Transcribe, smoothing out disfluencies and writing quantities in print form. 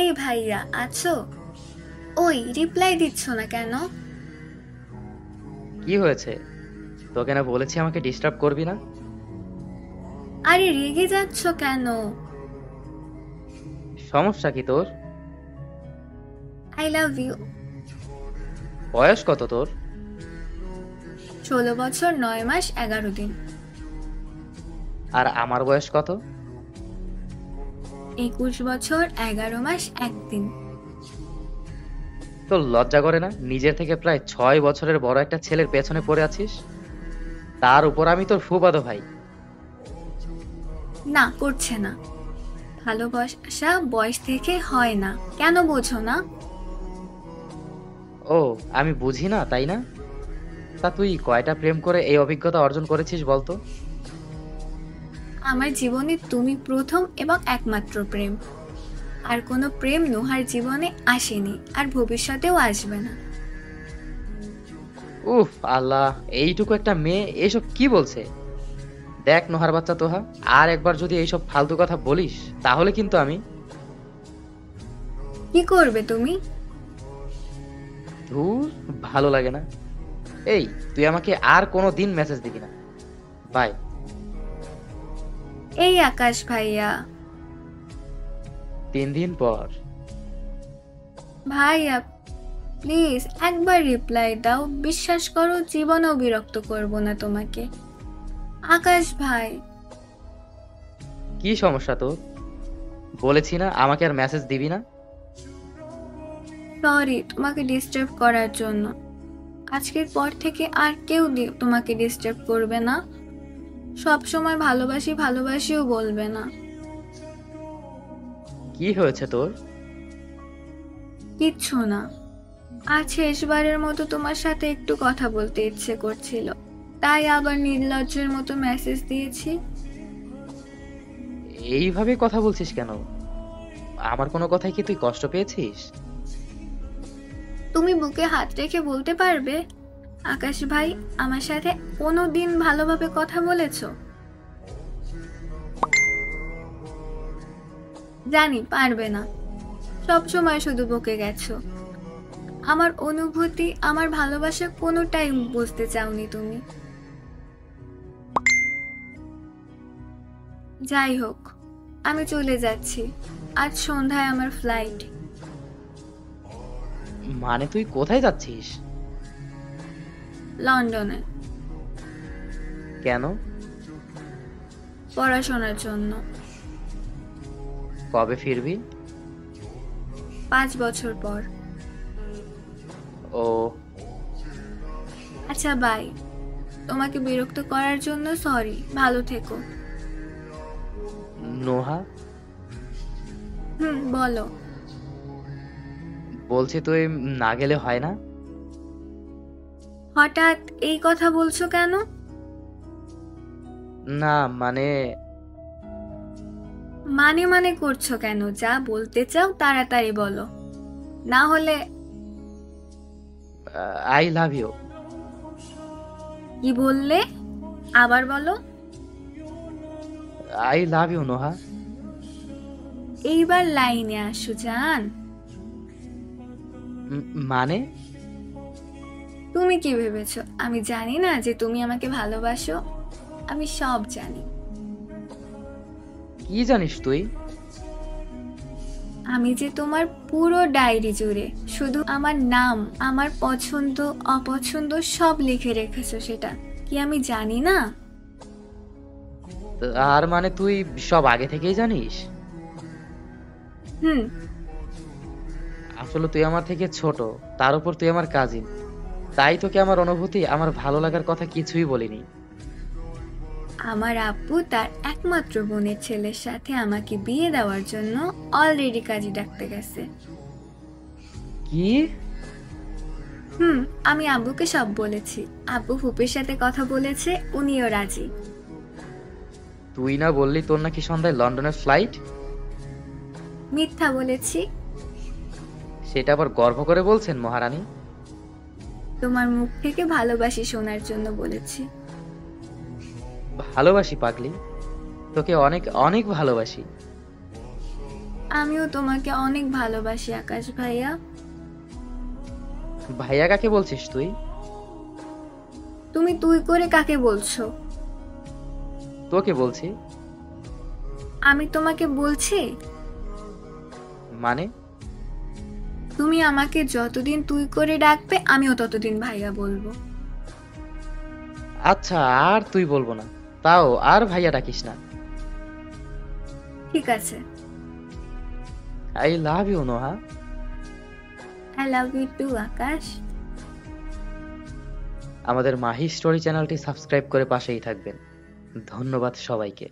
এই ভাইয়া আছো? ওই রিপ্লাই দিচ্ছ না কেন? কি হয়েছে? তোকে না বলেছি আমাকে ডিস্টার্ব করবি না? আরে রেগে যাচ্ছ কেন? সমস্যা কি তোর? I love you. বয়স কত তোর? 16 বছর 9 মাস 11 দিন। আর আমার বয়স কত? 21 বছর 11 মাস 1 দিন। তোর লজ্জা করে না? নিজের থেকে প্রায় 6 বছরের বড় একটা ছেলের পেছনে পড়ে আছিস, তার উপর আমি তোর ফুফাতো ভাই। না করছে না। ভালোবাসা বয়স থেকে হয় না, কেন বোঝো না? ও, আমি বুঝি না তাই না? তা তুই কয়টা প্রেম করে এই অভিজ্ঞতা অর্জন করেছিস বলতো? আমার জীবনে তুমি প্রথম এবং একমাত্র প্রেম। আর কোনো প্রেম নোহার জীবনে আসেনি, আর ভবিষ্যতেও আসবে না। উফ আল্লাহ, এইটুকু একটা মেয়ে এসব কি বলছে? দেখ নোহার বাচ্চা তোহা, আর একবার যদি এইসব ফালতু কথা বলিস তাহলে কিন্তু আমি... কি করবে তুমি? ধুর, ভালো লাগে না। এই, তুই আমাকে আর কোনো দিন মেসেজ দিবি না। বাই। এই আকাশ ভাইয়া। 3 দিন পর। ভাইয়া প্লিজ একবার রিপ্লাই দাও, বিশ্বাস করো জীবনেও বিরক্ত করব না তোমাকে। আকাশ ভাই। কি সমস্যা তোর? বলেছি না আমাকে আর মেসেজ দিবি না। সরি তোমাকে ডিস্টার্ব করার জন্য। আজকের পর থেকে আর কেউ তোমাকে ডিস্টার্ব করবে না। সব সময় ভালোবাসি ভালোবাসিও বলবে না। কি হয়েছে তোর? কিচ্ছু না। আজ শেষবারের মতো তোমার সাথে একটু কথা বলতে ইচ্ছে করছিল, তাই আবার নির্লজ্জের মতো মেসেজ দিয়েছি। এইভাবে কথা বলছিস কেন? আমার কোনো কথায় কি তুই কষ্ট পেয়েছিস? তুমি বুকে হাত রেখে বলতে পারবে আকাশ ভাই আমার সাথে কোনোদিন ভালোভাবে কথা বলেছো? জানি পারবে না, সব সময় শুধু বকে গেছো। আমার অনুভূতি, আমার ভালোবাসা কোনোটাই বুঝতে চাওনি তুমি। যাই হোক, আমি চলে যাচ্ছি। আজ সন্ধ্যায় আমার ফ্লাইট। মানে তুই কোথায় যাচ্ছিস? লন্ডনে। কেন? পড়াশোনার জন্য। কবে ফিরবি? 5 বছর পর। ও। আচ্ছা বাই। তোমাকে বিরক্ত করার জন্য সরি, ভালো থেকো। নোহা, বলো। বলছি তুই না গেলে হয় না? হঠাৎ এই কথা বলছো কেন? না মানে... মানে মানে করছো কেন? যা বলতে চাও তাড়াতাড়ি বলো, না হলে... আই লাভ ইউ। কি বললে? আবার বলো। I love you Noha. এইবার লাইনে আসো জান। মানে? তুমি কি ভেবেছো আমি জানি না যে তুমি আমাকে ভালোবাসো? আমি সব জানি। কি জানিস তুই? আমি যে তোমার পুরো ডায়েরি জুড়ে শুধু আমার নাম, আমার পছন্দ অপছন্দ সব লিখে রেখেছো, সেটা কি আমি জানি না? আর মানে তুই সব আগে থেকেই জানিস? হুম। আসলে তুই আমার থেকে ছোট, তার উপর তুই আমার কাজিন, তাই তোকে আমার অনুভূতি, আমার ভালো লাগার কথা কিছুই বলিনি। আমার আব্বু তার একমাত্র বোনের ছেলের সাথে আমাকে বিয়ে দেওয়ার জন্য অলরেডি কাজী ডাকতে গেছে। কি? আমি আব্বুকে সব বলেছি। আব্বু ফুপির সাথে কথা বলেছে, উনিও রাজি। তুই না বললি তোর নাকি সন্ধ্যায় লন্ডনের ফ্লাইট? মিথ্যা বলেছি। সেটা আবার গর্ব করে বলছেন মহারানী? তোমার মুখ থেকে ভালোবাসি শোনার জন্য বলেছি। ভালোবাসি পাগলি, তোকে অনেক অনেক ভালোবাসি। আমিও তোমাকে অনেক ভালোবাসি আকাশ ভাইয়া। ভাইয়া কাকে বলছিস তুই? তুমি তুই করে কাকে বলছো? তোকে বলছি। আমি তোমাকে বলছি? মানে? তুমি আমাকে যতদিন তুই করে ডাকবে আমিও ততদিন ভাইয়া বলবো। আচ্ছা, আর তুই বলবো না, তাও আর ভাইয়া ডাকিস না। ঠিক আছে। I love you Noha. I love you two আকাশ। আমাদের মাহি স্টোরি চ্যানেলটি সাবস্ক্রাইব করে পাশেই থাকবেন। ধন্যবাদ সবাইকে।